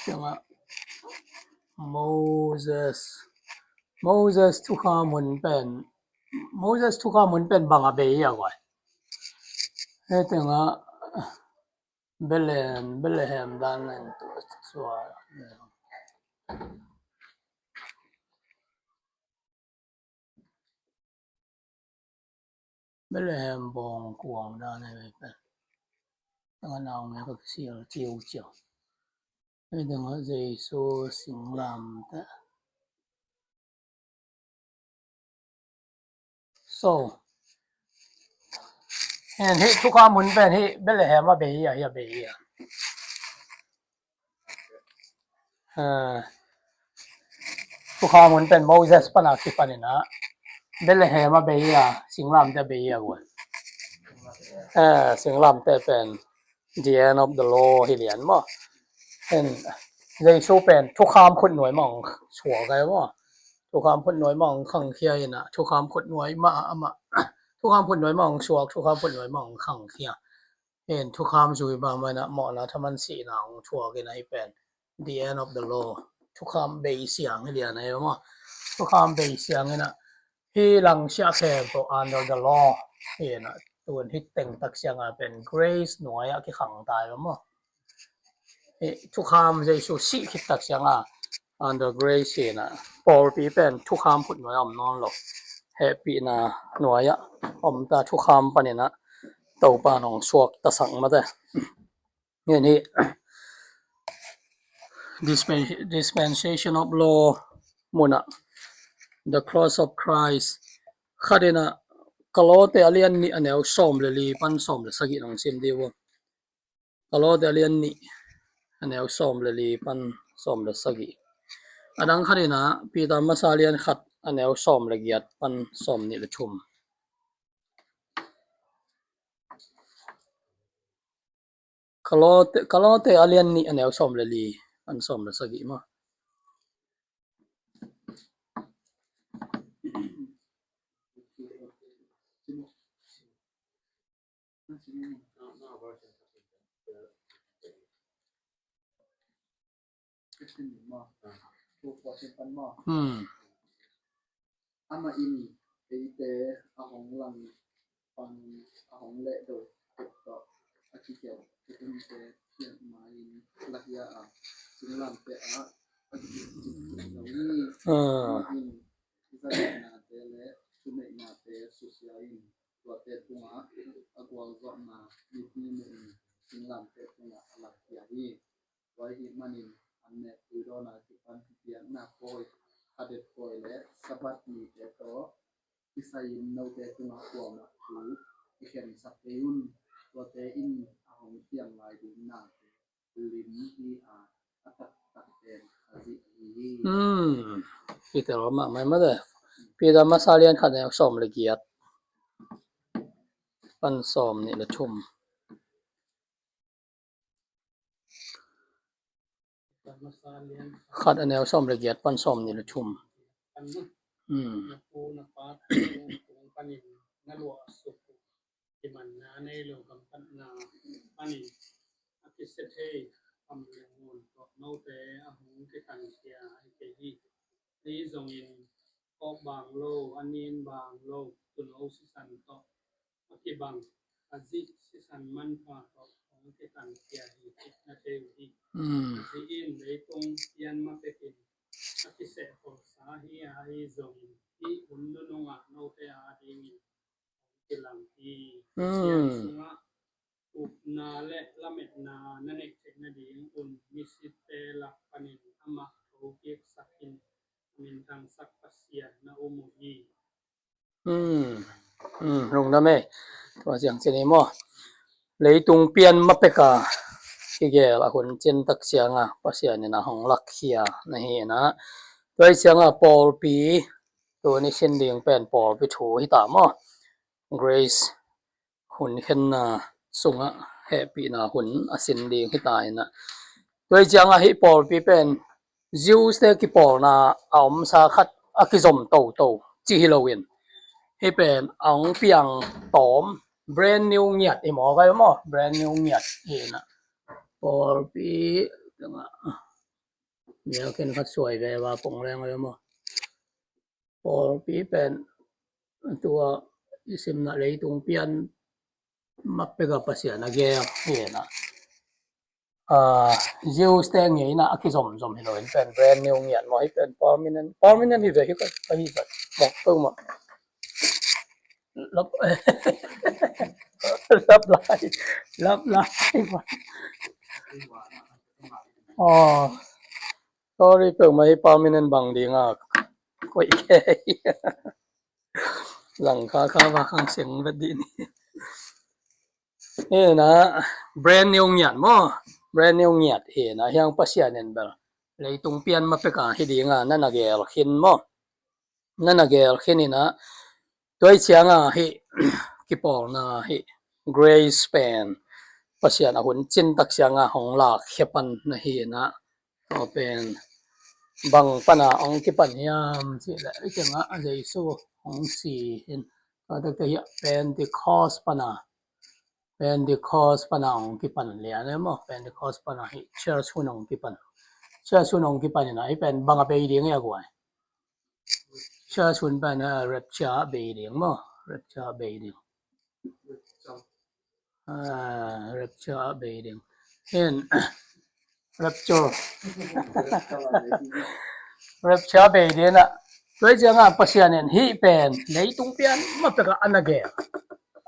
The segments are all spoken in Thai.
Siya Moses ทุกข้ามุนเป็น Moses ทุกข้ามุนเป็นบังอาเบยกว่าเฮ้ถึงเบลแฮมด้านนั้นตัวสวยเบลแฮมบองกวางด้านนั้นเป็นตั้งนาวแม่ก็เสียเจียวเจียวเฮ้ถึงเยซูสิงลำแต่so เห็นที่ทุกข้ามุนเป็นที่เบลแฮมมาเบยอย่าเบยทุกข้ามุนเป็น Moses ปนักที่ปนินะเบลแฮมมาเบยสิงลำแต่เบยกว่าสิงลำแต่เป็น the end of the law ที่เรียนบ่เห็นเยซูเป็นทุกข้ามคนหน่วยมองชัวร์ไงบ่ทุกข้ามคนหน่วยมองขังเคียนะทุกข้ามคนหน่วยมาทุกข้ามคนหน่วยมองชัวร์ทุกข้ามคนหน่วยมองขังเคียเห็นทุกข้ามจุยบางมันนะเหมาะนะถ้ามันสีหนาวชัวร์กันให้เป็น the end of the law ทุกข้ามเบยเสียงให้เรียนไงบ่ทุกข้ามเบยเสียงนะที่หลังเสียแค่ตัว under the law เห็นนะตัวที่แต่งตักเสียงเป็น grace หน่วยที่ขังตายบ่ทุกข้ามเยซูสิคิดตักเสียงunder grace นะปอลปีเป็นทุกข้ามพูดหน่วยนอนหรอกแฮปปี้นะหน่วยตาทุกข้ามปะนี่นะเต่าปานของสวกตะสังมาแต่นี่ dispensation of law มุนะ the cross of Christ คดีนะกะโลเตอเลียนนี่อันแนวส้มเลยลีปันส้มเลยสกินของซิมดีวะกะโลเตอเลียนนี่อันแนวส้มเลยลีปันส้มเลยสกิอันนั้นคดีนะปีตามมาซาเลียนขัดอันแนวส้มเลยเกียดปันส้มนี่เลยชุมกะโลเตอเลียนนี่อันแนวส้มเลยลีปันส้มเลยสกิมาama ini ite ahong lang pang ahong le do to akike ite yang main lahya singlam pe ini na tele sume na te sosialin to te tunga agwal zo na ni singlam pe tunga lahya hi wai hi manin anne udona tipan tian na koi adet koi le sabat ni te to isayin no te tunga ko ma tu ikhen sapeun to te in ahong tiang lai din na lin hi atak tak ten azi hi kita lama mai ma de pida masalian khat ne som le giat pan som ni le thum khat an ew som le giat pan som ni le thumปูนะปาของปานินะลัวสุที่มันนาในโลกำปันนาปานิอภิเษกคำเรียงมูลก็โนเตอหุงที่กันเสียให้เกยีนี้ทรงอินออกบางโลอันนี้บางโลตุนโอสิสันก็อธิบังอจิสิสันมันพาก็ของที่กันเสียให้คิดนะเทวดีสิอินเลยตรงยันมาเป็นอภิเษกของสาหิยาฮิทรงที่อุนนุงะโนเตอาดิมิที่หลังที่เสียงสุงะอุปนาและละเมตนานั่นเองเทคนาดีอุนมิสิเตลักปนินอมะโอเกกสักินมินทังสักปัสเสียนะอุมุยีลงนะแม่ตัวเสียงเสนีมอเลยตุงเปลี่ยนมาเปกาที่แกละคนเจนตักเสียงปัสเสียนี่นะของลักเขียนะเฮนะด้วยเสียงปอลปีตัวนี้เส้นเดียงเป็นปอลไปถูให้ตามGrace หุ่นเห็นสุงแฮปปี้นะหุ่นเส้นเดียงให้ตายนะด้วยเสียงให้ปอลปีเป็นจิวส์เตกิปอลนะเอามสาขัดกิจมโตจีฮิโลวินให้เป็นอังเปียงตอม brand new เงียดหมอก็บ่ brand new เงียดเห็นปอลปี Nhiều khen phát xuôi về và bổng lên rồi mà. Paul P. Pen tua isim na lấy tung pian mapega pasya na gaya he na. Jiu steng ngei na aki zom hilo in pen brand new ngian mo hi pen permanent hi ve hi ka hi ba mok tu ma. Lap lap lai ba. Sorry pe mai permanent bang di nga ko ike. Lang ka ba kang seng ba di ni. Na brand new ngian mo. Brand new ngiat na yang pasyanen ba. Leitung pian mapeka hi di nga nanagel khin mo. Nanagel khin na toy chianga hi kipol na hi gray span pasyan ahun chin tak sianga hong lak hepan na hi na open bang pana ong kipan yam chi la ikanga jaisu hong si hin ada ka ya Pentecost pana ong kipan lian mo Pentecost pana hi church hunong kipan na hi pen banga pe ding ya gwa church hun pana rapture be ding mo rapture be ding rapture be ding hen rapture be ding na toy janga pasyanen hi pen leitung pian mapeka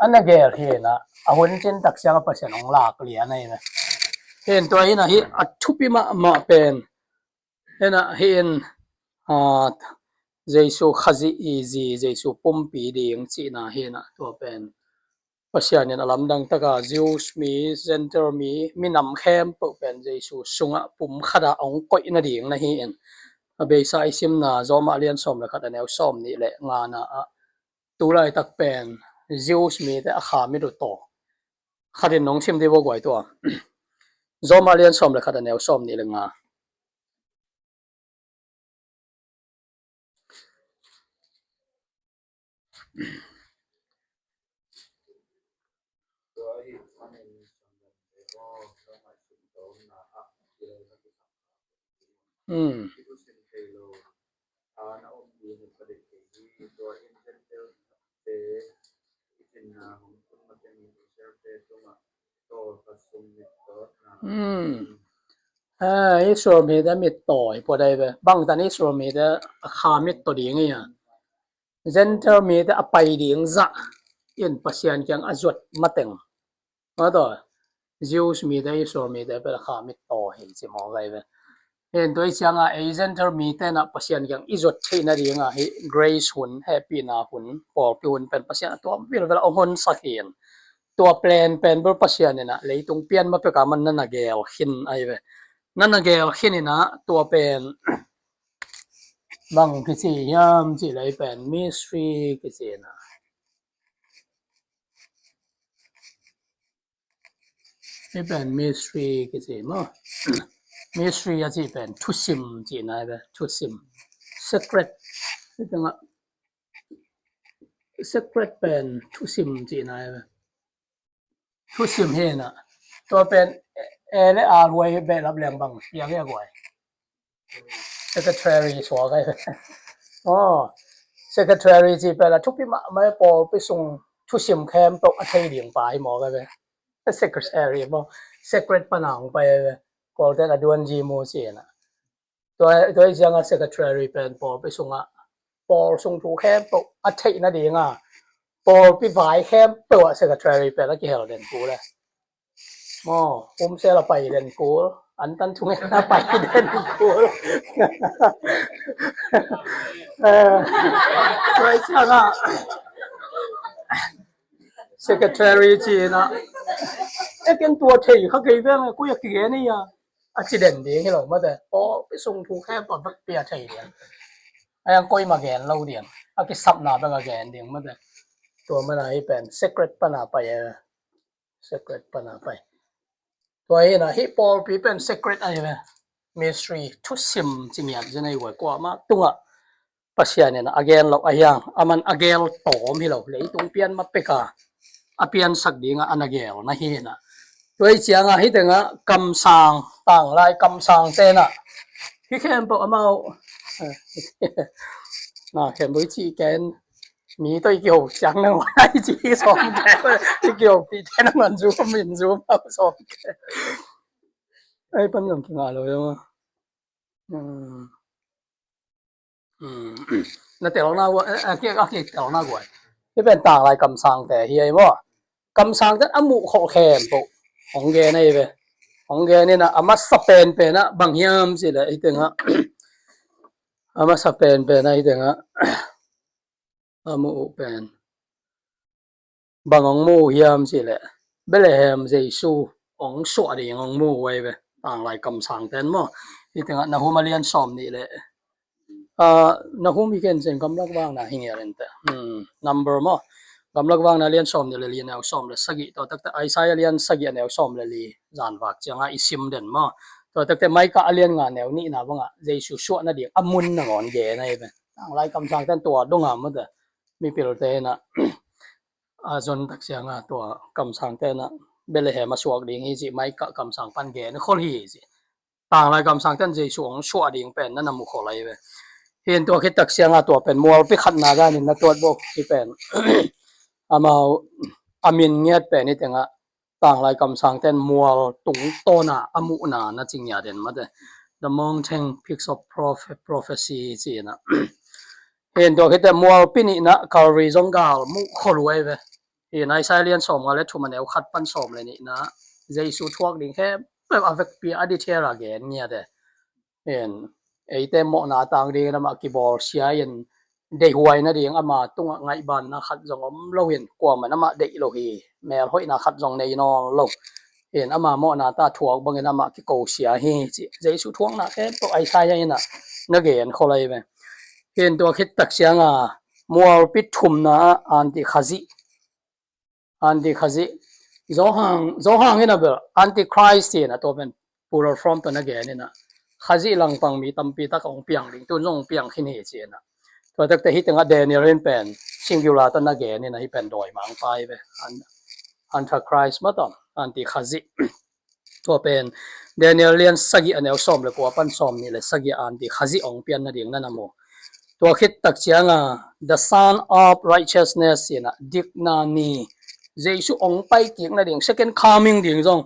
anagel he na ahun chen tak sianga pasyan ong lak lian nei na hen toy na hi athupi ma pen hena hen jaisu khazi easy jaisu pompi ding chi na he na to pen pasyanen alam dang taka Jews mi center mi minam khem po pen jaisu sunga pum khada ong koi na ding na hi en abe sa isim na zoma lian som la khat aneu som ni le nga na tulai tak pen Jews mi te akha mi ru to kharin nong sim de bo gwai to zoma lian som la khat aneu som ni le nga Israel mi da mit toy po dai be bang tan Israel mi da kha mit to ding ya center mi da apai ding za in pasyan kyang azot mateng ma to Jews mi da Israel mi da be kha mit to hi chi mo gai be hen doi changa center mi te na pasyan kyang izot theina ringa hi grace hun happy na hun por piun pen pasyan to bil vel ohon sa hin to plan pen bur pasyan na leitung pian ma pe ka man na gel hin ai be nanagel khinina to pen bang kichi yam chi lai pen mystery kichi na ai pen mystery kichi mo mystery ya chi pen thusim chi na ba thusim secret itanga secret pen thusim chi na ba thusim he na to pen ele a roi be lab leng bang yang ya goi secretary so gai secretary ji pe la thupi ma mai po pi sung thusim khem tok a thei ding pai mo ga be secretary mo secret panang pa ko te la duan ji mo che na to jang a secretary pen po pi sunga Paul sung thu khem tok a thei na ding a Paul pi vai khem to secretary pe la ki hel den ku la se la pai den ku an tan chung na pai den ku right changa secretary chi na ken tua thei kha ke ve ku ya ki ni ya accident de hi lo ma de pi sung thu khem pa bak pia thei dian ayang koi ma gen lo dian a ki sap na ba ga gen ding ma de to ma na hi pen secret pa na pai secret pa na pai toy na hi Paul pi pen secret ai ve mystery thu sim chingiat jenai wa kwa ma tunga pasyan na again lo ayang aman agel tom hi lo leitung pian ma peka apian sak dinga anagel na hi na toy chianga hi tenga kam sang tang lai kam sang te na He came po amao na khem bui chi ken mi toi kyo chang na wai chi som ke kyo pi ten man zu min zu ma som ke ai pan yong ki nga lo yo na te lo na wa ke te lo na gwaที่เป็นต่างลายกำสังแต่เฮียบ่กำสังนั้นอมุขอแคมปุของแกนี่เว้ของแกนี่นะอามาสเปนเป็นนะบางยามสิแหละไอ้ตึงฮะอามาสเปนเป็นไอ้ตึงฮะอามุเป็นบางองมูยามสิแหละเบลแฮมเจซูองสวดองมูไว้เว้ต่างลายกำสังแต่บ่ไอ้ตึงฮะนะฮูมาเรียนสอมนี่แหละna humi ken sen kamlak wang na hingeren ta number mo kamlak wang na lian som ni le lian au som le sagi to tak ta Isaiah lian sagi ne som le li zan wak changa isim den mo to tak te mai ka alian nga ne ni na wanga jesu sho na di amun na ngon ge na be ang lai kam sang tan to donga mo da mi pil te na azon tak changa to kam sang te na bele he ma suak ding hi ji mai ka kam sang pan ge na khol hi ji tang lai kam sang tan jesu ong sho ding pen na mu kholai beเห็นตัวคิดตักเสียงตัวเป็นมัวไปขัดนาได้นี่นะตัวบ่ที่เป็นอามาอามินเงียดเป็นนี่แต่งะต่างหลายคำสั่งแต่มัวตุงโตนะอามุนานะจริงอย่าเด่นมาเด้ The Mountain Peaks of Prophecy สินะเห็นตัวคิดแต่มัวปินี่นะคารีซงกาลมุขรวยเว้เห็นไอ้ไซเลียนสมก็เลยทุมันเอาขัดปั้นสมเลยนี่นะเจสุทวกดิ่งแค่แบบอเวกปีอดิเทราเกนเนี่ยเด้เห็นไอ้แต่หมอนาต่างดีนะมากีบอลเสียยันเดหวยนะเดียงอามาตุงไงบ้านนะขัดจงอมเราเห็นกว่ามันนะมาเดโลฮีแม่ห้อยนะขัดจงในนอโลเห็นอามาหมอนาตาถ่วงบางนะมากีโกเสียเฮจิเจสุถ่วงนะแค่ตัวไอ้ชายยันนะนักเรียนเขาเลยไหมเห็นตัวคิดตักเสียงมัวปิดทุมนะอันติขจิโจฮังนี่นะเบออันติคริสต์นะตัวเป็นปูรฟรอมตัวนักเรียนนี่นะขจิลังปังมีตัมปีตะของเปียงลิงตัวจงเปียงขึ้นเหตุนะตัวตั้งแต่ฮิตตั้งแต่เดนิเอลเป็นซิงกิวลาตัวนักเรียนนี่นะที่เป็นดอยมังไปไปอันทคริสต์มาตอนอันติขจิตัวเป็นเดนิเอลเลียนสกิอันเอลซอมเลยกว่าปันซอมนี่เลยสกิอันติขจิองเปียนนั่นเองนั่นนะโมตัวคิดตักเชียงthe son of righteousness นะดิกนานีเจสุองไปเกียงนั่นเอง second coming ดิ่งจง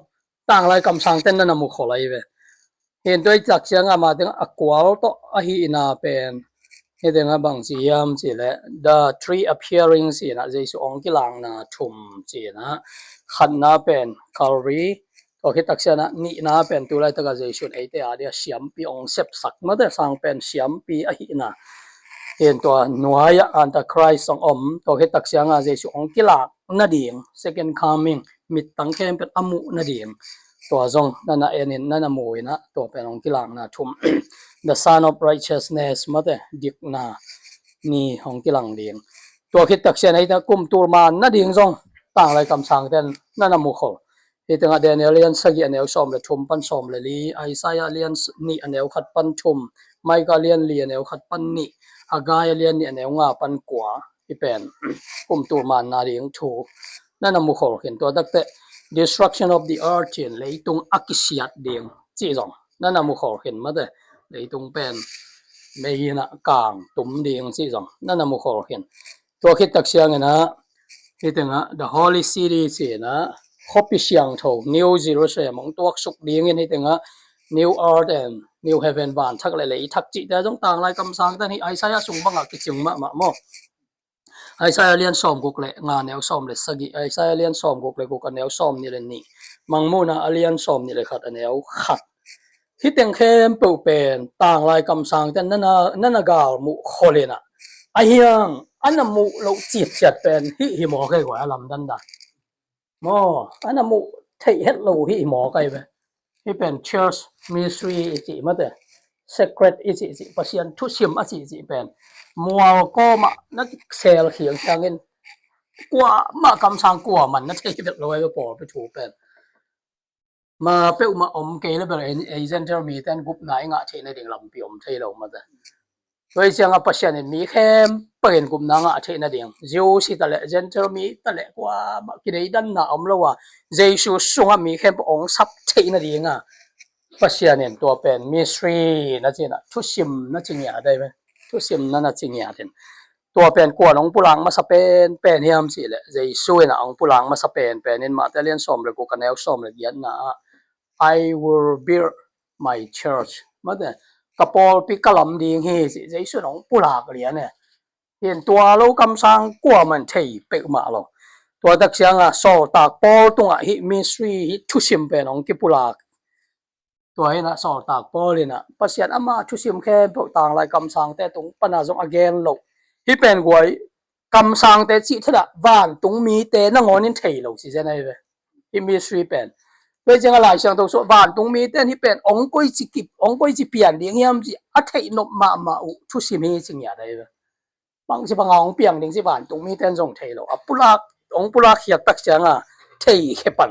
ต่างหลายคำสั่งเต้นนั่นนะโมขอเลยไปเห็นด้วยจากเสียงมาถึงอควาลโตอหินาเป็นเห็นบางสียามสิแหละ the three appearing สินะเจสุองกิลังนะทุมสินะขันนาเป็นคารีก็คิดตักเสียนะนี่นาเป็นตัวไรตะกะเจสุไอเตอาเดียเสียมปีองเซปสักมาแต่สังเป็นเสียมปีอหินาเห็นตัวหน่วยอันตะคริสต์องก็คิดตักเสียงเจสุองกิลังนั่นเอง second coming มิดตั้งแค่เป็นอมุนั่นเองตัวจงนั่นน่ะเอ็นนั่นน่ะมวยนะตัวเป็นองค์กิลังนะทุม the son of righteousness มาแต่ดิกนานี่องค์กิลังเดียงตัวคิดตักเสียนให้ตะกุมตัวมานั่นเดียงจงต่างอะไรคำสั่งแต่นั่นน่ะมุขที่ตั้งแต่เดนิเอลเลียนสกิอันเอลซอมเลยทุมปันซอมเลยลีไอไซอาเลียนนี่อันเอลขัดปันทุมไมกาเลียนลีอันเอลขัดปันนี่อากายเลียนนี่อันเอลงาปันกว่าที่เป็นกุมตัวมานาเดียงถูนั่นน่ะมุขเห็นตัวตั้งแต่destruction of the earth เห็นเลยตรงอักษรเดียงจีจงนั่นน่ะมุขเห็นมาเด้เลยตรงเป็นไม่นะกลางตุ่มเดียงจีจงนั่นน่ะมุขเห็นตัวคิดตักเสียงนะที่ถึงthe holy city สินะคบพิเชียงโถ New Jerusalem ของตัวสุกเดียงนี่ถึงNew Earth and New Heaven บ้านทักเลยทักจิแต่จงต่างหลายคำสั่งแต่นี่ไอ้สายสูงบังกิจงมาหม้อไอ้สายเลียนซ้อมกุกเลยงานแนวซ้อมเลยสกิไอ้สายเลียนซ้อมกุกเลยกุกแนวซ้อมนี่เลยนี่มังมูนะเลียนซ้อมนี่เลยขัดแนวขัดที่เต็งเข้มเปล่าเป็นต่างหลายคำสั่งแต่นั่นกาลมุขเลยนะไอ้ยังอันนั้นมุเราจีบจัดเป็นหิมอไก่กว่าลำดันดันมออันนั้นมุเทเฮดโลหิมอไก่ไปที่เป็น Church Mystery จีมาแต่ Secret จีประเสียนทุชิมจีเป็นมัวก็มานักเซลเขียงจังเงินกว่ามากำสังกว่ามันนักเทเด็ดลอยก็ปอไปถูเป็นมาเป้ามาอมเกลือแบบเอเจนต์มีแต่กลุ่มไหนงะเทในเรื่องลำปีอมเทเรามาแต่โดยเฉพาะประเสียนมีแค่เป็นกลุ่มนั้นงะเทในเรื่องจิวสิแต่ละเอเจนต์มีแต่ละกว่ากิเลสดันน่ะอมแล้วว่าเจสุสงมีแค่องค์ซับเทในเรื่อง ปัสยาเนตัวเป็นมิสทรีนะจินะทุสิมนะจิงยาได้ไหมทุสิมนั่นนะจิงยาเด่นตัวเป็นกวนองปุลังมาสเปนเป็นเฮียมสิแหละใจช่วยนะองปุลังมาสเปนเป็นนินมาแต่เลียนสอมเลยกูกันแนวสอมเลยยันนะ I will build my church มาแต่กระปอลปีกะลำดีเฮสิใจช่วยองปุลากเลียเนี่ยเห็นตัวเรากำสังกลัวมันเทเปกมาหรอตัวตักเสียงอ่ะสอตากปอลตรงอ่ะฮิมิสทรีฮิทุสิมเป็นองกิปุลากตัวให้นะสอตากปอลเลยนะปัสยานอามาทุสิมแค่พวกต่างหลายกำสังแต่ตรงปนาจง again โลฮิเป็นกวยกำสังแต่จิตละวานตรงมีแต่นงอนินเทโลสิเจนไอเวฮิมิสทรีเป็นเวจังหลายเสียงตรงสวานตรงมีแต่นี่เป็นองกุยจิกิบองกุยจิเปลี่ยนเลี้ยงยามจิอัฐินบมาอุทุสิมีจิงยาได้เวบางสิบางองเปียงดิงสิวานตรงมีแต่จงเทโลอปุลากองปุลากเขียดตักเสียงอ่ะเทเขปัน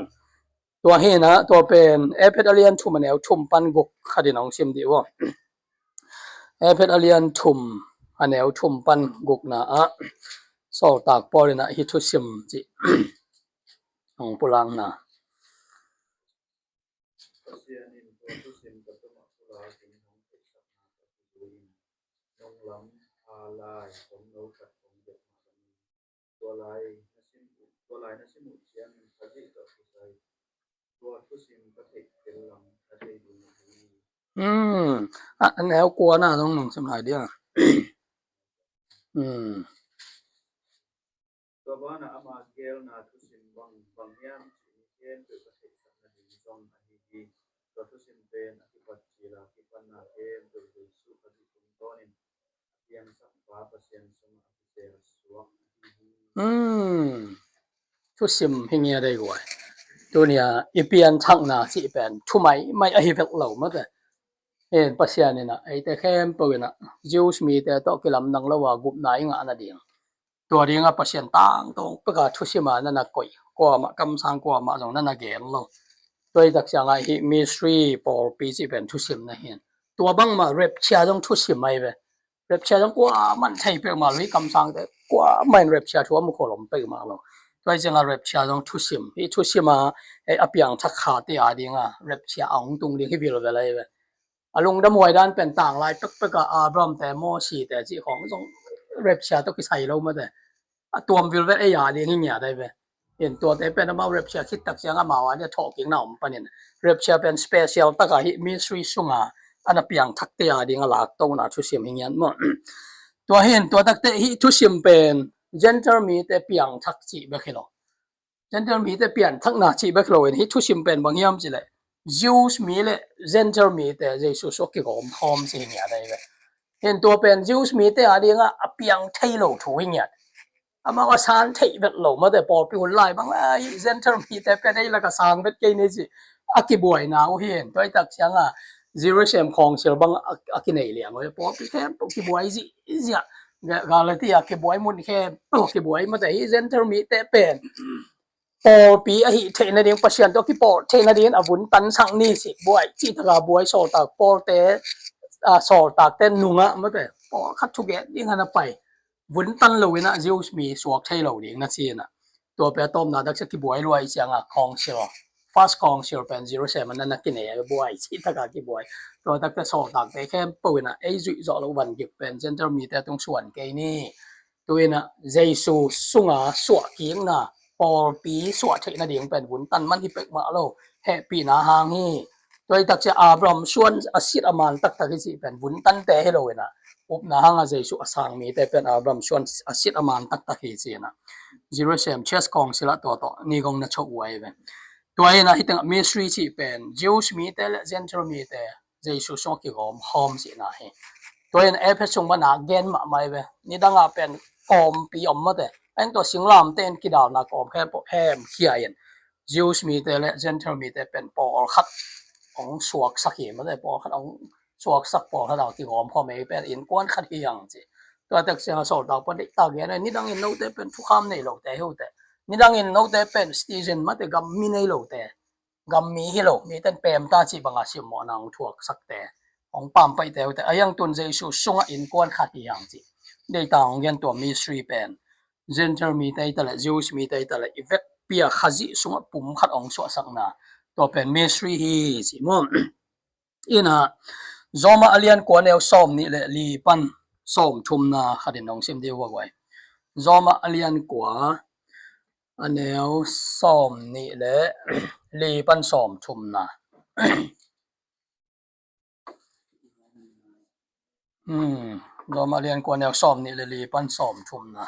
ตัวเฮนะตัวเป็นเอเพดอเลียนทุมแนวทุมปันกุกคดีน้องซิมดีว่าเอเพดอเลียนทุมแนวทุมปันกุกนะสอตากปอเลยนะฮิทุซิมจิองปุลังนะแนวกลัวนะน้องหนุ่มสมัยเดียวตัวบ้านอามาเกลนาทุสิมบางยามเช่นเกิดประเทศสัมพันธ์จอมอันดีตัวทุสิมเป็นอธิปัตย์ลาคิปันนาเกมโดยสุขดิคุณต้นเพียงสัมภาระเสียงสมาธิเสสวกทุสิมหิงยาได้กว่าตัวเนี่ยอีเปียนทักนาสิเป็นทุไม่อหิเวกเหล่ามาแต่เห็นปัสยานี่นะไอ้แต่แค่ปืนนะจิวส์มีแต่ต้องกิลำนังละว่ากุบนายงานนั่นเองตัวเรียงปัสยานต่างตรงประกาศทุสิมานั่นนะก่อยกว่ามากำสังกว่ามาตรงนั่นนะเกลเราโดยตักเสียงไอ้มิสทรีปอลปีสิเป็นทุสิมนะเห็นตัวบังมาเรปเชียต้องทุสิมไม่เว้เรปเชียต้องกว่ามันใช่เปมาลุยกำสังแต่กว่าไม่เรปเชียทัวมุขลมเปมาเราโดยจังเรปเชียต้องทุสิมที่ทุสิมาไอ้อภิยังทักขาตีอาดิงะเรปเชียอ่างตรงนี้ที่วิโรเวลัยเว้อารมณ์ดมวยด้านเป็นต่างลายตึกๆกับอาบรามแต่โมชีแต่ที่ของตรงเรปเชียต้องใส่เรามาแต่ตัววิลเวไอ้ยาเดียงนี่ได้เว้เห็นตัวแต่เป็นมาเรปเชียคิดตักเสียงมาว่าเนี่ยถอกิ่งหนาวปะเนี่ยเรปเชียเป็นสเปเชียลตักฮิมิสทรีซุงอ่ะอันนั้นเปียงทักเตียดิงหลักตรงนั้นทุสิมอย่างเงี้ยมั้งตัวเห็นตัวตักเตฮิทุสิมเป็นเจนเทอร์มีแต่เปียงทักจีเบคิโลเจนเทอร์มีแต่เปียงทักนาจีเบคิโลเห็นฮิทุสิมเป็นบางอย่างสิเลยJews มีเลย Gentile มีแต่เจสุสกิกอมพร้อมสิเนี่ยได้เว้เห็นตัวเป็น Jews มีแต่อะไรเงี้ยเปียงไทยโลถูกเนี่ยมาว่าสารไทยแบบโลมาแต่ปอปีคนไล่บางGentile มีแต่เป็นไอ้ละก็สร้างเป็นกี่นี่สิกิบวยนะเห็นตัวไอ้ตักเสียงJerusalem ของเชลบังกินไอ้เลี้ยงว่าปอปีแค่กิบวยสิกาลที่กิบวยมุนแค่กิบวยมาแต่ Gentile มีแต่เป็นปอปีอหิเทนเดียงปัสยันตัวที่ปอเทนเดียงอวุนตันสังนี่สิบวยจิตกาบวยโซตากปอเตโซตากเตนุงะมาแต่ปอคัดทุกอย่างยิ่งหันไปวุนตันเลยนะจิวส์มีสวกใช่เราเดียงนะสินะตัวเปียต้มนะดักสักบวยรวยเสียงอ่ะคองเชียวฟาสคองเชียวเป็น07มันนั่นนักกินเองบวยจิตกาบวยตัวดักแต่โซตากแต่แค่ปืนนะไอ้จุดจอดวันเก็บเป็นเจนเทอร์มีแต่ตรงส่วนแกนี่ตัวน่ะเจสุสุงอ่ะสวกเกียงนะปอปีสวดเทนเดียงเป็นวุนตันมันที่เปกมาโลแฮปีนาหางฮีโดยตักจะอาบรามชวนอาศิรมันตักที่สิเป็นวุนตันเตเฮโลเวนะอุปนาหางอาเจสุอสังมีแต่เป็นอาบรามชวนอาศิรมันตักที่สินะจิโรเซมเชสกองสิละตัวนี่กองนัชไว้เว้ตัวเองนะที่ตั้งมิสทรีสิเป็นจิวส์มีแต่และเจนเทอร์มีแต่เจสุสองกิกอมหอมสินะเฮตัวเองเอฟเอชงมันหาเกนมาไม่เว้นี่ดังอาเป็นกอมปีอมมาแต่ไอ้ตัวสิงลามเต้นกิดาวนักอมแค่ปอแฮมขี้ยันจิวส์มีแต่และเจนเทอร์มีแต่เป็นปอคัดของสวกสักเหมาแต่ปอคัดของสวกสักปอคัดเอาที่หอมพอไม่เป็นอินกวนคัดที่ยังจีตัวแต่เสียงสอดดาวปนิตาเงี้ยนี่ดังอินโนแต่เป็นทุกคำในโลกแต่เหรอแต่นี่ดังอินโนแต่เป็นสตีเซนมาแต่กัมมีในโลกแต่กัมมีฮิโลมีแต่เปรมตาจีบังอาศิมอนางถั่วสักแต่ของปั๊มไปแต่ไอ้ยังตุนเจสุสงอินกวนคัดที่ยังจีได้ต่างกันตัวมีสตรีเป็นGentile มีแต่ละ Jews มีแต่ละ effect เปียขจิสงปุ่มขัดองสวสังนาตัวเป็น mystery สิมั้ง ina zoma alian ko neu som ni le li pan som thumna kharin nong sim deu wai zoma alian kwa aneu som ni le li pan som thumna zoma alian kwa neu som ni le li pan som thumna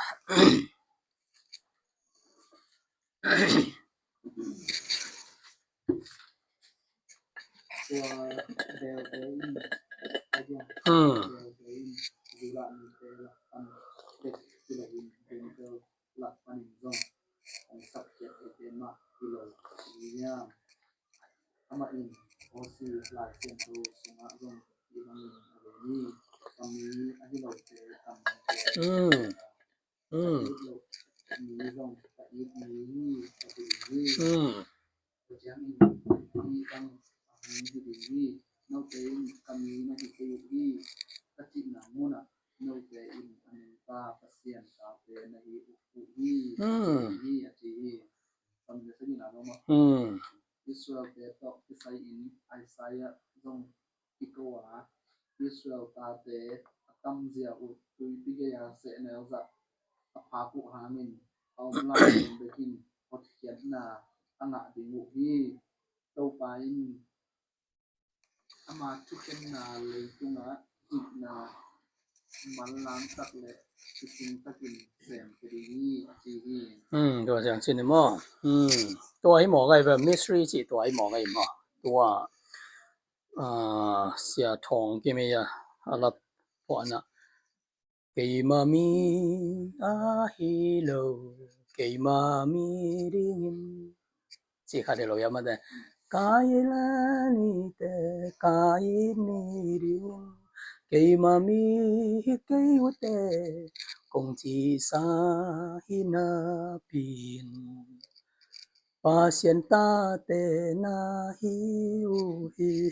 Israel betok kisai in Isaiah zong ikowa Israel ta te atam zia u tui pigaya se nelza apaku hamin aumla bekin hotkian na anga dingu hi topain ama chuken na leitunga na malang tak le chikin takin sem kri chi hi ตัวอย่างเช่นหม้อตัวไอ้หมอไงแบบ mystery จิตัวไอ้หมอไงหมอตัวเสียทองกิเมียอะไรพวกน่ะเกมามีอาฮิโลเกมามีริงสิค่ะเดี๋ยวเราอย่ามาแต่กายลานิเตกายมีริงเกมามีเกยุเตkung chi sa hinapin pasien ta te na hiu hi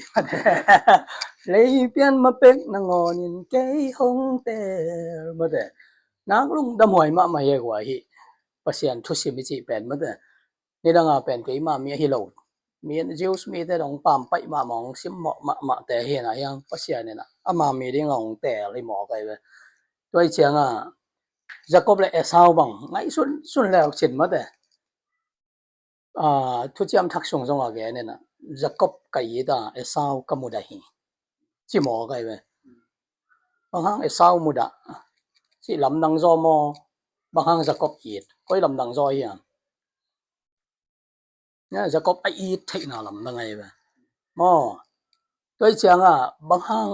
lei pian ma pek na ngonin kei hong te ma de nak lung da moi ma ma ye gwa hi pasien thu sim chi pen ma de ni da nga pen kei ma mi hi lo mi jeus mi te dong pam pai ma mong sim mo ma te he na yang pasien ne na ama mi ding ong te le mo kai we toi chiang Jacob le Esau bang ngai sun leo chin ma de thu chiam thak song song age ne na Jacob kai da Esau kamuda hi chi mo kai we bang hang Esau muda chi lam dang zo mo bang hang Jacob yit koi lam dang zo ya na Jacob ai yit thai na lam dang ai we mo toi chiang bang hang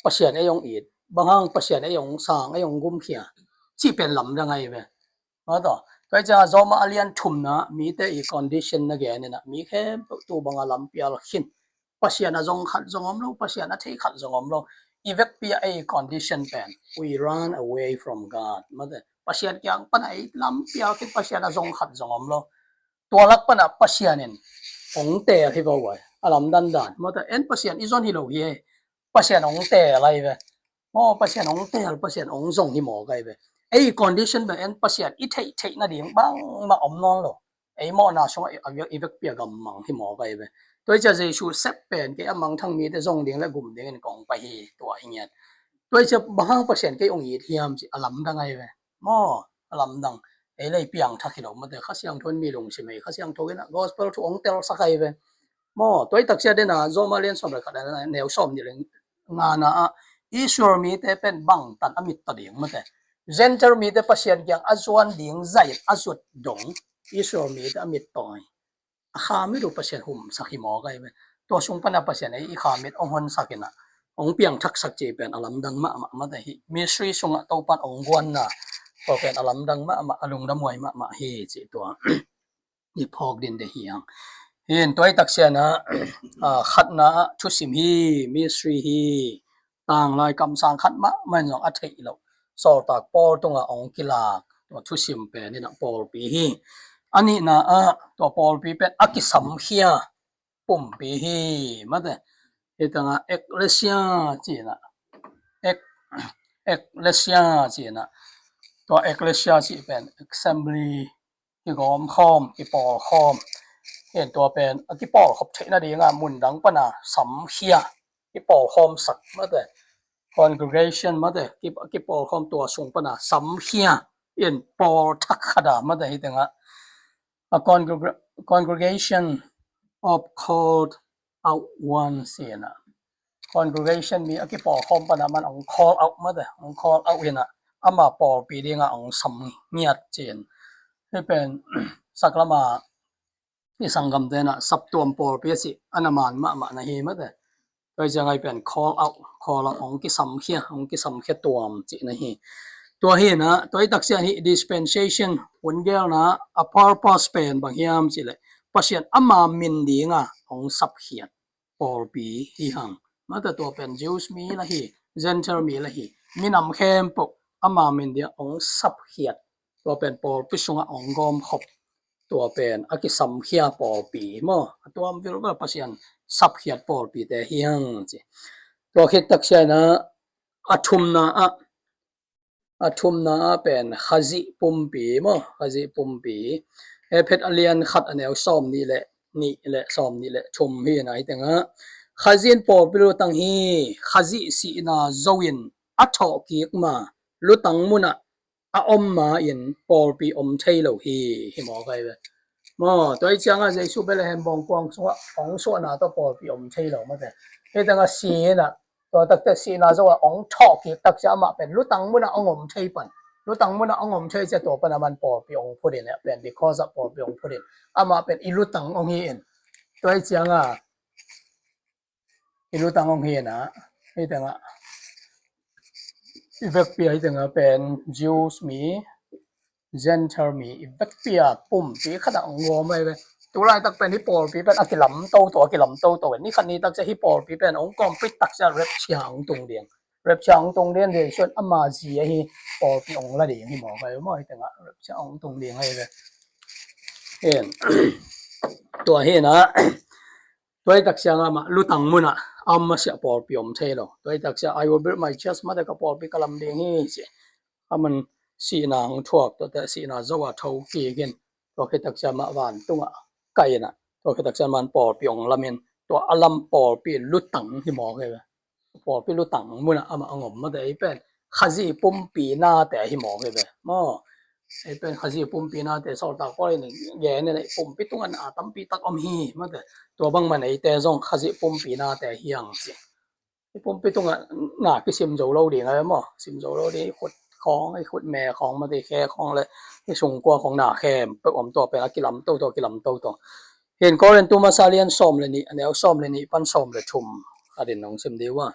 pasien e yong yit bang hang pasien e yong sang e yong gum khia chi pen lam dang ai we ma to toi cha zoma alian thum na mi te i condition na ge ne na mi khe tu banga lam pial khin pasien a zong khat zong om lo pasien a thei khat zong om lo evek pia a condition pen we run away from God ma de pasien kyang pan ai lam pia ki pasien a zong khat zong om lo to lak pan a pasien en ong te hi bo wa alam dan dan ma de en pasien i zon hi lo ye pasien ong te lai ve mo pasien ong te pasien ong zong hi mo gai ve ai condition ba en pasien i thei na ding bang ma om non lo ai mo na so evek pia gam mang hi mo gai ve toi cha jesu sep pen ke amang thang mi te zong ding la gum ding en kong pa hi to hi nyan toi cha bang pasien ke ong yi thiam chi alam dang ai ve mo alam dang ai lei piang tha ki lo ma de kha siang thon mi long si mai kha siang thogin gospel thu ong tel sakai ve mo toi tak sia de na zo ma len som ra kha na neu som ni leng nga na Israel mi te pen bang tan amit ta ding ma te Genter mi te pasien kyang azuan ding zai azut dong Israel mi te amit toy kha mi ru pasien hum sakhi mo gai me to sung pana pasien ai kha mit ong hon sakina ong piang thak sak che pen alam dang ma da hi mystery sunga to pan ong gwan na to pen alam dang ma alung da moi ma he che to ni phok din de hi yang hin toy tak sia na khat na thu sim hi mystery hi tang lai kam sang khat ma man jong a thei lo so tak por tonga ong kila to thu sim pe ni na por pi hi ani na to por pi pe akisam khia pum pi hi ma de etanga ecclesia chi na ecclesia chi na to ecclesia chi pen assembly ki gom khom ki por khom เห็นตัวเป็นอธิปอลขบเทนะดีงามุนดังปนะสำเขีย ki pol khom sak ma de congregation ma de ki pol khom tua sung pana sam khia in pol thak khada ma de hitanga a congregation of called out ones ina congregation mi aki pol khom pana man ong call out ma de ong call out ina ama pol pi dinga ong sam ngiat chen he pen saklama ni sanggam de na saptuam pol pi si anaman ma na hi ma de kai jangai pen call out ong ki sam khia tuam chi na hi tua hi na toi taksia hi dispensation wongel na a purpose pen bang hiam chi le pasien ama min dinga ong sap hiat pol pi hi hang ma ta to pen Jews mi la hi Gentile mi la hi minam khem po ama min dia ong sap hiat to pen pol pi sunga ong gom khop to pen aki sam khia pol pi mo atuam vil ba pasien sap hiat pol pi te hiang chi to khit taksia na athum na pen khazi pumpi mo khazi pumpi e phet alian khat aneu som ni le som ni le thum hi na itenga khazin pol pilu tang hi khazi si na zoin atho ki ma lutang muna a om ma in pol pi om thailo hi mo kai be mo toi changa jesu bele hem bong kwang so ong so na to pol pi om thailo ma de he tanga si na to tak ta si na zo ong tho ki tak cha ma pen lutang muna ong om thai pan lutang muna ong om thai che to pan man pol pi ong phurin ne pen because of pol pi ong phurin ama pen ilutang ong hi en toi changa ilutang ong hi na he tanga ivek pi hi tanga pen Jews mi Gentile mi ivek pia pum pi khada ong ngo mai be tulai tak pen hi pol pi pen akilam to ni khan ni tak che hi pol pi pen ong complete tak cha rep chiang tung ding de shot ama ji hi pol pi ong la ding hi mo kai mo hi tanga rep chiang tung ding hai be en to hi na toi tak sia ma lutang muna amma sia pol pi om thelo toi tak sia I will build my church ma da ka pol pi kalam ding hi che aman si na ong thuak to ta si na zawa thau ki gen to ke tak sia ma wan tunga kai na to ke tak sia man pol pi ong lamin to alam pol pi lutang hi mo ke pol pi lutang muna ama angom ma dai pen khazi pum pi na te hi mo ke be mo ai pen khazi pum pi na te sol ta ko ni ge ne pum pi tungan a tam pi tak om hi ma de to bang man ai te zong khazi pum pi na te hiang chi pum pi tunga na ki sim zo lo ding ai mo sim zo lo di khutของไอ้ขุดแม่ของมาได้แค่ของเลยที่สูงกว่าของหน้าแคมไปอมตัวไปละกิลำโตกิลำโตเห็นก็เรียนตัวมาซาเลียนซ่อมเลยนี่อันนี้เอาซ่อมเลยนี่ปั้นซ่อมเลยชุมอดินน้องซิมดีว่า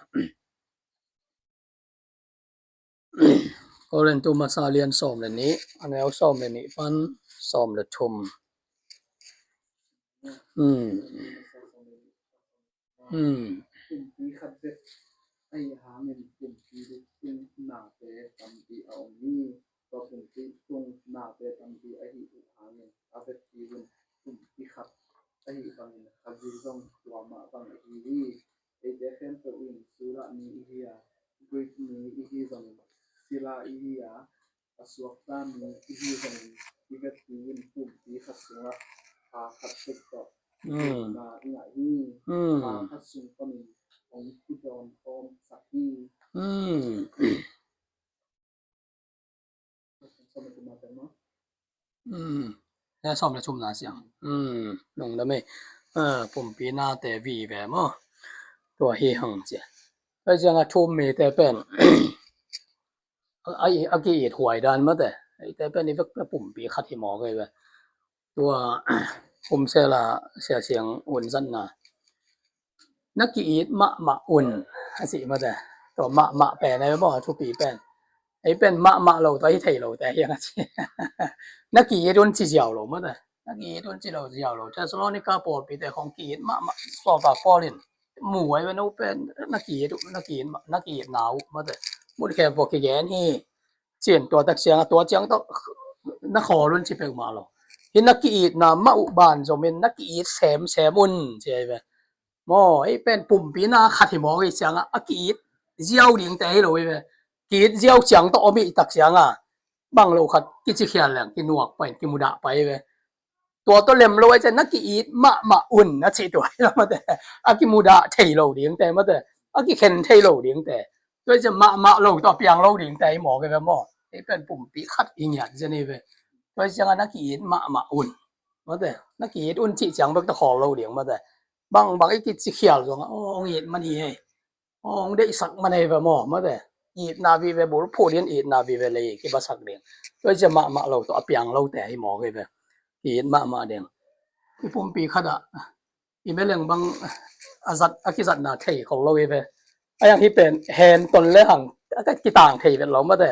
ก็เรียนตัวมาซาเลียนซ่อมเลยนี่อันนี้เอาซ่อมเลยนี่ปั้นซ่อมเลยชุมที่คัดเด็ดไอ้หาเงินกลุ่มที่ซึ่งหน้าเตะตำที่เอานี่ก็กลุ่มที่ตรงหน้าเตะตำที่ไอ้ที่หาเงินอาเวทีวันกลุ่มที่คัดไอ้บางคัดที่ต้องตัวมาบางที่ไอ้เด็กเห็นตัวอื่นสุรานี่อีเดียกรีกนี่อีเดียบางศิลาอีเดียอสวกตามนี่อีเดียบางอีเวทีวันกลุ่มที่คัดสุราคัดเด็กต่อมาหน้าที่คัดสุรานี่องที่โดนพร้อมสักที่สมัยมาแต่เนาะแล้วซ่อมแล้วชุมนาเสียงลงแล้วมั้ยผมปีหน้าแต่วีแวมตัวเฮหังเจ้ไอ้จังชุมมีแต่เป็นไอ้อากีหวยดานมาแต่แต่เป็นนี่ผมปีคัดที่หมอเลยเว้ยตัวผมเสละเสียงอุ่นซั่นน่ะนักกีดมะอุ่นสิมาแต่ตัวมะแปลในบ่ทุกปีเป็นไอ้เป็นมะเราตัวที่ไทยเราแต่ยังสินักกีดโดนจิเจียวเรามาแต่นักกีดโดนจิเราเจียวเราแต่สโลนิกาปอดปีแต่ของกีดมะสอบปากปอลินหมู่ไว้ว่านูเป็นนักกีดหนาวมาแต่มุดแค่พวกแกนี่เจียนตัวตักเสียงตัวจังต้องนครรุ่นสิเปมาเราเห็นนักกีดน่ะมะอุบานจะเป็นนักกีดแสมอุ่นใช่มั้ยมอไอ้เป็นปุ่มปีนาคัดที่หมอไอ้จังอะกีดเจียวลิงแต่ให้เราเว้ยกีดเจียวจังต้องเอามีตักจังอะบางเราคัดกิจิเขียนแหลงกินหนวกไปกินมุดะไปเว้ยตัวเล่มเราไว้จะนักกีดมะอุ่นนะสิตัวแล้วมาแต่อากิมุดะไทเราเลี้ยงแต่มาแต่ aki khen thei lo ding te tôiจะma lo to piang lo ding te mo ke mo e pen pum pi khat ing yan je ni ve tôi chang na ki ma un ma de na ki un chi chang bak ta kho lo ding ma de bang ki chi khial zo ong yet man hi ong de sak man ai ve mo ma de i na vi ve bol pho dien i na vi ve le ki ba sak ding tôiจะma lo to piang lo te hi mo ke ve ki ma ding ki pum pi khat a i me leng bang azat akizat na thei kho lo ve ayang hi pen hen ton le hang ka ki tang thei ve lo ma de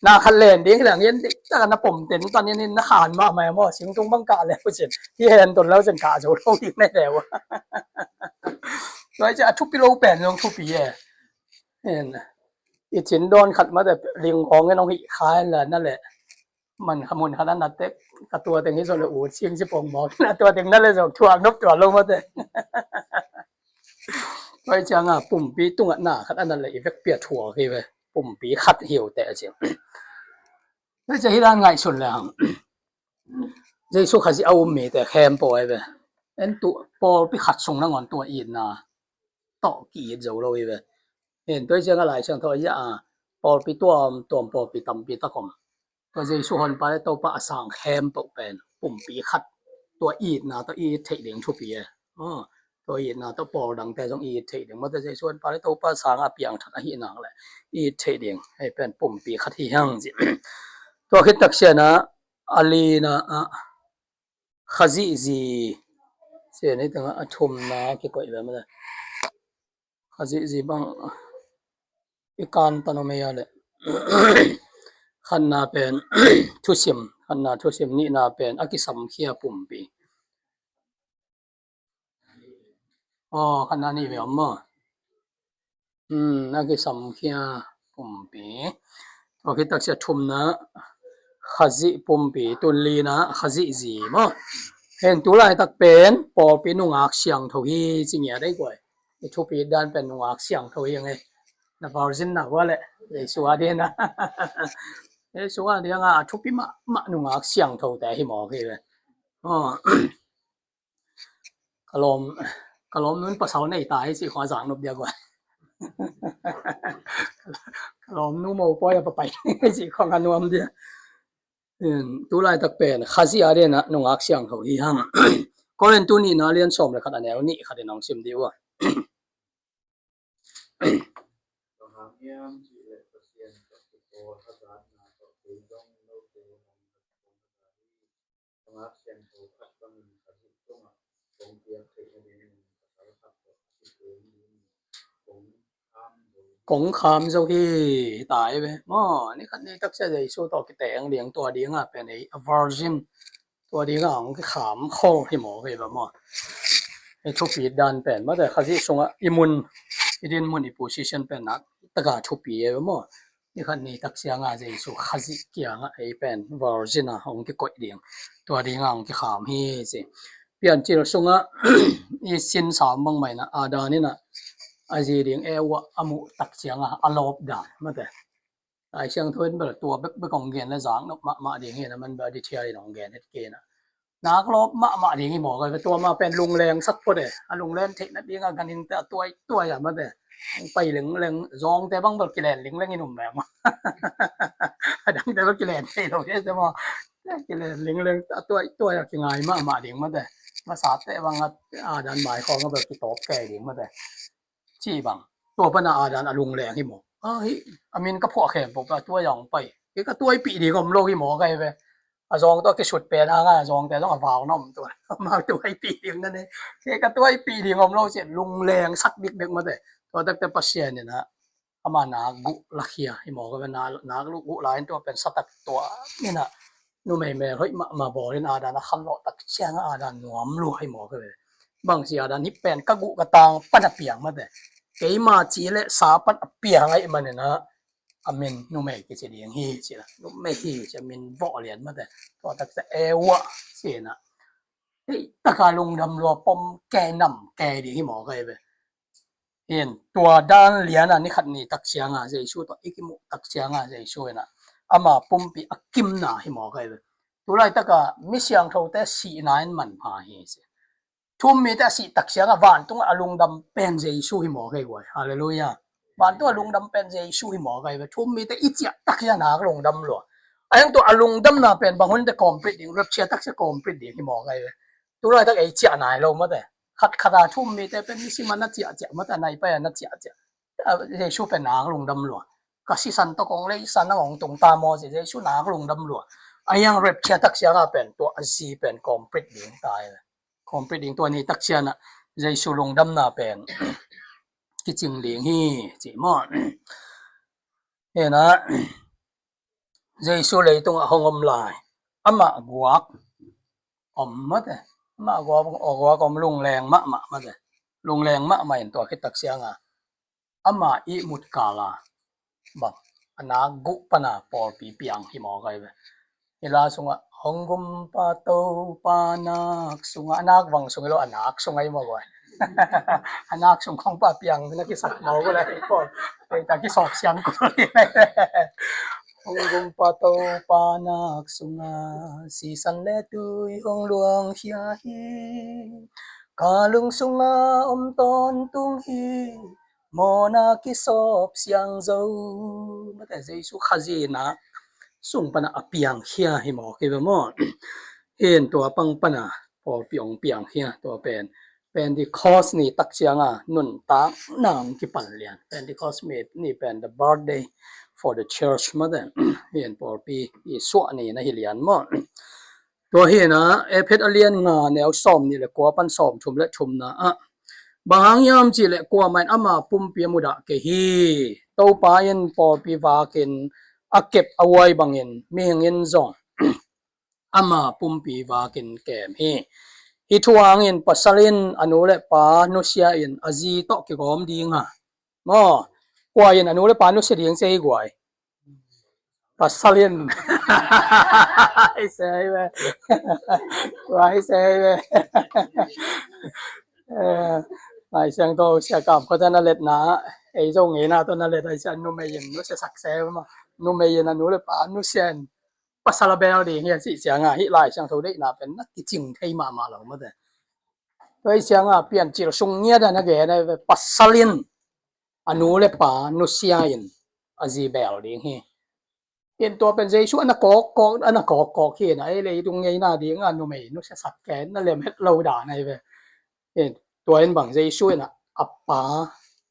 na khan len ding lang yen ta kan na pom ten ton yen na khan ma mai mo sing tung bang ka le pu chen hi hen ton lo chen ka jo lo dik nei le wa nóiจะทุบปีโลแปดลงทุบปีเห็นอีจินโดนขัดมาแต่ลิงของไอ้น้องหิคายแหละนั่นแหละมันขมุนขนาดนั้นเต็กกับตัวเต็งที่สุดเลยอูดเชียงสิบองหมอนะตัวเต็งนั่นเลยจะถ่วงนบตัวลงมาแต่ไว้จังอ่ะปุ่มปีตุ้งอ่ะหน้าขนาดนั้นเลยอีเฟกเปียถั่วคือไปปุ่มปีขัดเหี่ยวแต่จริงแล้วจะให้ร่างไงสุดแล้วจะสู้ขัดสิเอาเมแต่แคมปอยไปเอ็นตัวปอไปขัดส่งนั่งก่อนตัวอินนะต่อกี่เจ้าเลยไปเห็นตัวเจ้าก็หลายเชิงทอยอ่ะปอไปตัวปอไปตำปีตะกมตัวจะสู้คนไปตัวปะสังแคมปกเป็นปุ่มปีขัดตัวอินนะตัวอินเทเดียงทุบปีอ๋อตัวอินนะตัวปอดังแต่ต้องอินเทเดียงมันจะส่วนไปตัวปะสังอ่ะเปียงทัดหินังแหละอินเทเดียงให้เป็นปุ่มปีขัดที่ยังสิตัวคิดตักเสียนะอาลีนะขจิจีเสียนี่ตั้งอาทุมนะกี่ก่อยแบบนั้นขจิจีบางอีการปนเมียเลยขันนาเป็นทุสิมขันนาทุสิมนี่นาเป็นอากิสัมเขียปุ่มปีอ๋อขันนานี่เวียมมั้งอากิสัมเขียปุ่มปีตัวคิดตักเสียทุมนะขจิปุ่มปีตุนลีนะขจิจีมั้งเห็นตัวไรตักเป็นปอปีนุ่งอักเสียงทวีจริงอย่างได้กว่าทุปีด้านเป็นนุ่งอักเสียงทวียังไงนะพอสินนะว่าแหละไอ้สัวเดียนะไอ้สัวเดียงอ่ะทุปีมานุ่งอักเสียงทวีแต่ให้หมอคือเลยอ๋อกลมนู้นประสาวในตายสิขอสั่งนบเดียวกว่ากลมนู้นโมปอยไปสิของกันนวมเดียวตัวไรตักเป็นข้าศึกอะไรนะนุ่งอักเสียงทวีฮังก็เล่นตัวนี้นะเรียนสมเลยขนาดนี้นี่ขนาดน้องซิมดีว่ะกงคำเจ้าที่ตายไปอ๋อนี่คันนี้ตักเสียใจสู้ต่อกิแต่งเลี้ยงตัวเดียงอ่ะเป็นไอ้ virgin ตัวเดียงอ่ะของขามข้อที่หมอไปแบบมั้งไอ้ทุบปีดันเป็นเมื่อแต่ข้าศึกส่งอ่ะอิมุนอินมุนอีโพซิชันเป็นนักตะการทุบปีแบบมั้งนี่คันนี้ตักเสียงอ่ะจะสู้ข้าศึกเกี่ยงอ่ะไอ้เป็น virgin อ่ะของที่กดเลี้ยงตัวเดียงอ่ะของที่ขามฮีสิเปลี่ยนจีรส่งอ่ะอีสินสามบางใหม่นะอาดานี่นะอาจีเดียงเอวอามุตักเสียงอ่ะอลอบด่ามาแต่ไอเสียงทวนแบบตัวเบ็กของเกนและจางนกมาเดียงเห็นมันแบบดิเทียร์ของเกนเฮ็ดเกนอ่ะนักลบมาเดียงหมอกันตัวมาเป็นลุงแรงสักพอดีลุงแรงเทคนิคเดียงกันนินแต่ตัวอย่างมาแต่ไปเหลืองจองแต่บางแบบกิเลนเหลืองแรงหนุ่มแบบมาดังแต่ว่ากิเลนเท่เราแค่จะมากิเลนเหลืองตัวอย่างง่ายมาเดียงมาแต่มาสาแต่บางดันหมายของก็แบบที่ตบแก่เดียงมาแต่ที่บางตัวปนาดันลุงแรงที่หมออามินก็พอแข็งผมตัวอย่างไปก็ตัวปีดีก็มโลที่หมอไงไปจองตัวก็ชุดเป็นทางจองแต่ต้องเอาวาวน้ำตัวมาตัวปีดีนั่นเองก็ตัวปีดีก็มโลเสร็จลุงแรงสักดิกมาแต่ตัวแต่ปัสเซียนเนี่ยนะอามานากุลักเฮียที่หมอก็เป็นนาลูกกุลายตัวเป็นสัตว์ตัวนี่นะนู่นไม่เฮ้ยมาบอกเลยอาดานขันหลอตักเชียงอาดานหนวมรู้ให้หมอก็เลยบางทีอาดานนี่เป็นกะกุกะตางปันเปียงมาแต่เกี่ยมาจีเละสาปันเปียงไอ้มันเนี่ยนะอามินนู่นไม่กิจเดียงฮีสิละนู่นไม่ฮีจะมินวอเลียนมาแต่ตัวตักแต่เอวะสินะตะการลงดำรัวปมแกนำแกดีที่หมอก็เลยเห็นตัวด้านเลียนนี่ขัดนี่ตักเชียงจะช่วยตัวอีกมุตักเชียงจะช่วยนะอามาปุ่มปีอักกิมนะที่หมอก็เลยตัวไรตะการไม่เชียงเท่าแต่สีนั้นมันพาเฮสิ ทุ่มมีแต่สิตักเสียงวานต้องอลุงดำเป็นเยซูให้หมอไกไว้ฮาเลลูยาวานตัวอลุงดำเป็นเยซูให้หมอไกไว้ทุ่มมีแต่อีเจียตักเสียงหากลงดำหลวไอ้ตัวอลุงดำน่ะเป็นบางคนแต่คอมพลีทรับเชียตักเสียคอมพลีทให้หมอไกไว้ตัวไรตักไอ้เจียนายเรามาแต่ขัดขราทุ่มมีแต่เป็นสิมันน่ะเจียมาแต่ไหนไปน่ะเจียเยซูเป็นหากลงดำหลวก็สิสันตะกงเลยสันของตรงตามอสิเยซูหากลงดำหลวไอ้ยังรับเชียตักเสียงเป็นตัวอซีเป็นคอมพลีทดิ่งตายคอมพลีทดิ่งตัวนี้ตักเสียน่ะเยซูลงดำน่ะเป็นกิจิงเหลียงฮีจิมอนเห็นนะเยซูเลยตรงห้องอมลายอำมาบวกอมมาแต่มาบวกออกว่าก็ลงแรงมะมาแต่ลงแรงมะเห็นตัวคิดตักเสียงอำมาอีมุดกาลาบักอนากุปนาปอปีเปียงหิมอไกเวเวลาสงะหงกุมปาโตปานักสงะอนากวังสงะโลอนากสงะยมากวยanak sung khong pa piang na ki sak mau ko lai ko ta ki sok siang ko hong gum pa to pa nak sunga si san le tu hong luang hia hi ka lung sunga ton tung hi mo na ki sop siang zo ma ta jesu khazina sung pa na apiang hia hi mo ki mo hen to pang pa na po piong piang hia to pen Pentecost นี่ตักเสียงนุนตากนามที่ปันเลียน Pentecost นี่เป็น the birthday for the church มาแต่เห็นปอปีอีสวนี่นะเฮียนมาตัวเห็นนะเอเพชรเลียนงาแนวซ่อมนี่แหละกว่าปันซ่อมชุมและชุมนะบางยามจิแหละกว่ามันมาปุ่มเปียมุดะเกฮีโตปายันปอปีวากินเก็บเอาไว้บางเงินมีเงินซ่อนมาปุ่มปีวากินแก่มฮีItuangin pasalin anu le pa no sia in azi to ki gom ding mo kwain anu le pa no sia ding sei gwai pasalin sei we kwai sei we ai sang to sia kam ko ta na let na ei zo nge na to na let ai san no me yin no sia sak se ma no me yin anu le pa no sia Pasalabel di hian si xiang hi lai xiang tho dei na pen na ki jing thei ma lo ma de toi xiang pian chi sung nia da na ge na pasalin anu le pa nu sia in azibel ding hi in to pen jesu ana kok hi na ai le tung ngei na ding anu me nu sa sak ken na lem het lo da nai ve in to en bang jesu na appa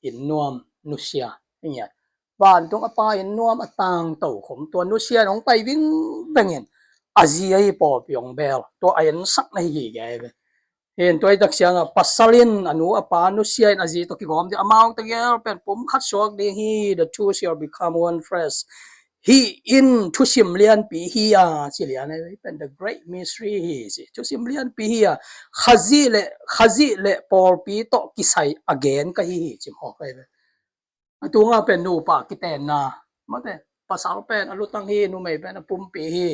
in nuam nu sia niaบ้านตรงอปายนวมต่างเต่าขมตัวนุเซียน้องไปวิ่งแบ่งเงินอาเซียปอบยองเบลตัวไอ้นสักในหีแกเห็นตัวไอ้ตักเสียงปัสสลินอนุอปานุเซียอาเซียตัวกี่กอมที่อมาวตะเกียเป็นผมคัดสวกดีฮี the two shall become one flesh he in ทุสิมเลียนปีฮีสิเลียนเป็น the great mystery สิทุสิมเลียนปีฮีขจิเลปอลปีโตกิไซ again ก็ฮีจิมฮอกไปตัวnga pen nu pa kiten na mate pasal pen alu tang hi nu mai pen pumpi hi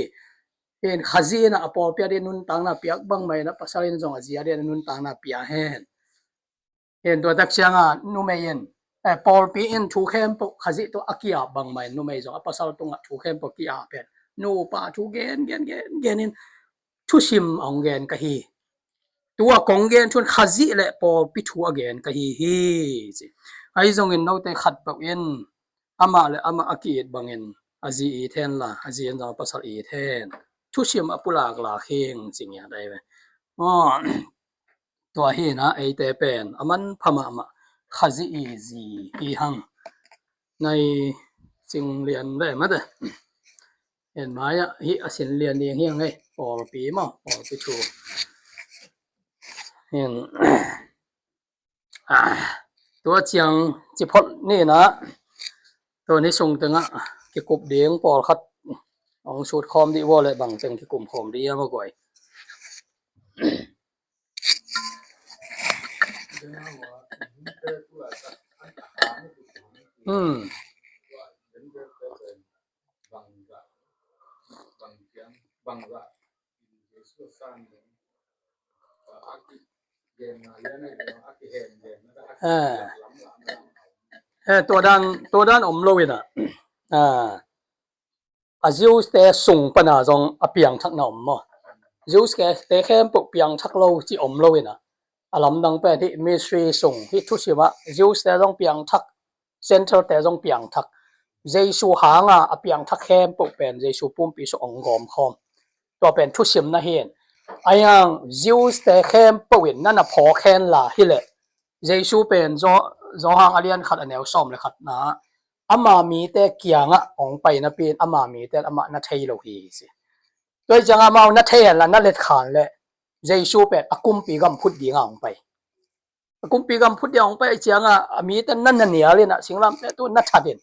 pen khazina apol pia de nun tang na piak bang mai na pasalin jong azia de nun tang na pia hen to tak changa nu mai yen pol pi in thu khem po khazi to akia bang mai nu mai jong pasal to nga thu khem po kia pen nu pa thu gen in thu sim ong gen ka hiตัวกงเกนชวนขจิและปอปิทัวเกนก็ฮีไอ้จงเงินโนเตขัดปะเอ็นอามาและอามาอากีดบางเงินอาจีอีเทนล่ะอาจีเอ็นจะภาษาอีเทนทุชิมอปุลากลาเฮงจริงอย่างไรไหมตัวเฮนะไอเตเป็นอามันพม่าขจิอีจีอีหังในจริงเรียนได้มั้ยเห็นไหมฮิอาศินเรียนเรียงเฮียงไงปอปีมั้งปอปิทัวเห็นตัวเจียงจิพดนี่นะตัวนี้ส่งตึงกี่กบเดียงปอคัดองสูตรคอมดีว่าเลยบางตึงกี่กลุ่มคอมดีมากกว่าตัวด้านอมโลวินะจิวสเตส่งปนาจงอเปียงทักหนอมจิวสเตเข้มปกเปียงทักโลที่อมโลวินะ alam dang pe hi ministry sung hi thu siwa Jews te dong piang thak central te dong piang thak Jesu hanga a piang thak hem po pen Jesu pum pi so ong gom khom to pen thu sim na hen ayang Jews te khem po win na na pho khen la hi le Jesu pen zo hang alian khat anew som le khat na ama mi te kianga ong pai na pin ama mi te ama na thei lo hi si toi changa mau na thei la na let khan le Jesu pen akum pi gam phut di ngang pai akum pi gam phut di ong pai changa ami te nan na nia le na singlam te tu na thadin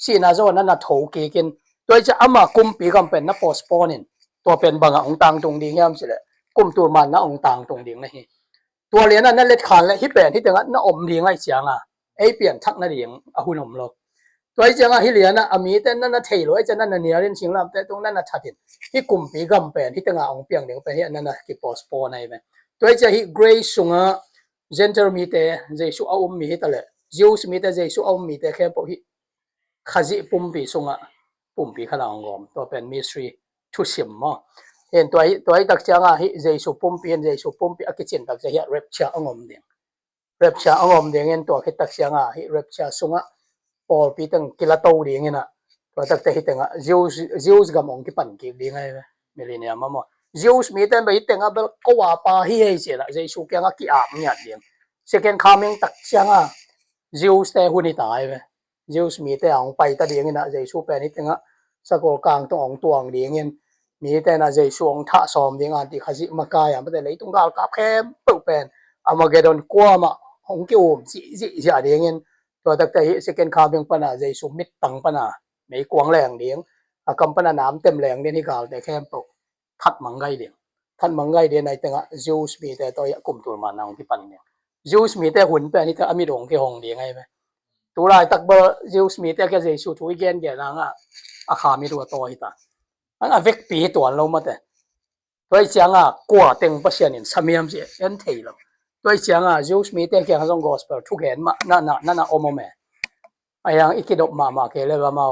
si na zo na na tho ke kin toi cha ama kum pi gam pen na postpone in to pen banga ong tang tung ding yam si le kum tur man na ong tang tung ding na hi ตัวเรียนนั่นเล็ดขันเลยฮิเปนที่แต่งั้นน่าอมเลี้ยงไอ้เจียงอ่ะไอ้เปลี่ยนทักนั่นเลี้ยงอาหุ่นอมโลตัวไอ้เจียงอ่ะฮิเลียนน่ะอามีแต่นั่นน่ะเทโลไอ้เจ้านั่นน่ะเนียเรียนชิงลำแต่ตรงนั้นน่ะทัดดินฮิกลุ่มปีกำเป็นที่แต่งั้นองเปียงเลี้ยงไปเฮียนั่นน่ะกิปอสปอร์ในไปตัวไอ้เจ้าฮิเกรซซุงอ่ะเจนเทอร์มีแต่เจสุเอาอมมีฮิตะเลยจิวส์มีแต่เจสุเอาอมมีแต่แค่พวกฮิขจิปุ่มปีซุงอ่ะปุ่มปีขนาดงอมตัวเป็นมิสทรีทุสิมมั้ง เห็นตัวไอ้ตักจังอ่ะฮิเจสุปุ่มปีนเจสุปุ่มปีอักเจนตักจะเฮียเรปชาองอมเดียงเรปชาองอมเดียงเห็นตัวฮิตักจังอ่ะฮิเรปชาสุงอ่ะพอปีตั้งกิลาโตเดียงน่ะตัวตักจะฮิตังอ่ะจิวส์กับมองกิปันกิเดียงไงเมลิเนียมั่งจิวส์มีแต่ไปฮิตังอ่ะเบลก็ว่าปาฮิเฮเสียละเจสุแกงอ่ะกิอาบเนี่ยเดียง second coming ตักจังอ่ะจิวส์แต่หุ่นตายไปจิวส์มีแต่องไปตะเดียงน่ะเจสุเป็นฮิตังอ่ะสกอลกลางต้ององตวงเดียงมีแต่น่ะใจช่วงท่าซ้อมเดียงอันที่เขาจิมากายอ่ะไม่ได้เลยตรงกลางกับแคมปุ๊บเป็นอามาเกดอนกลัวมาหงกิ้วจิเดียงเงินตัวตั้งแต่ second coming ปะน่ะใจช่วงมิดตังปะน่ะไม่กวางแรงเดียงอากำปะน่ะน้ำเต็มแรงเดียงที่กาลแต่แคมปุ๊บทัดมังไงเดียงทัดมังไงเดียงในแต่งอ่ะจิวส์มีแต่ตัวยกลุ่มตัวมานางที่ปันเนี่ยจิวส์มีแต่หุ่นเป็นนี่แต่อมีดงที่หงเดียงไงไหมตัวไรตักเบอร์จิวส์มีแต่แค่ใจช่วงทุยเกนเดียนางอ่ะอาขามีตัวโตหิตา อันอเวกปีตัวเรามาแต่ตัวจังอ่ะกว่าเต็งประเสียนินสมัยมันเสียเอ็นเทลตัวจังอ่ะจูสมีแต่แค่ห้องกอสเปอร์ทุกเห็นมานั่นโอโมเมไอ้ยังอีกคิดออกมาแค่เลยว่ามา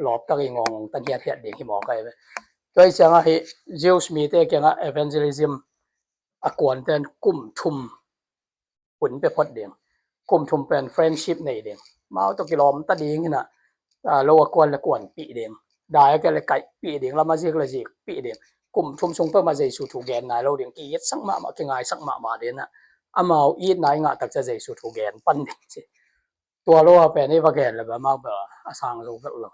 หลบตะกี้งงตะเกียบเห็ดเด็กที่บอกไงไปตัวจังอ่ะที่จูสมีแต่แค่เอเวนเจลิซึมอากวนเป็นกลุ่มชุมหุ่นไปพอดเดียงกลุ่มชุมเป็นเฟรนชิพในเดียงมาเอาตะกี้ล้อมตะดีงี้นะโลกวนละกวนปีเดียงได้ก็เลยไก่ปีเดียงแล้วมาเจอเลยจีปีเดียงกลุ่มชุมชงเพิ่มมาเจอสู่ถูกแกนนายเราเดียงกี่สักมาเก่งไงสักมาเดียนะอามาอีนายงาตักจะเจอสู่ถูกแกนปั้นเดียงตัวเราเป็นนี่ว่าแกนเลยแบบมาแบบอาสางเราก็เรา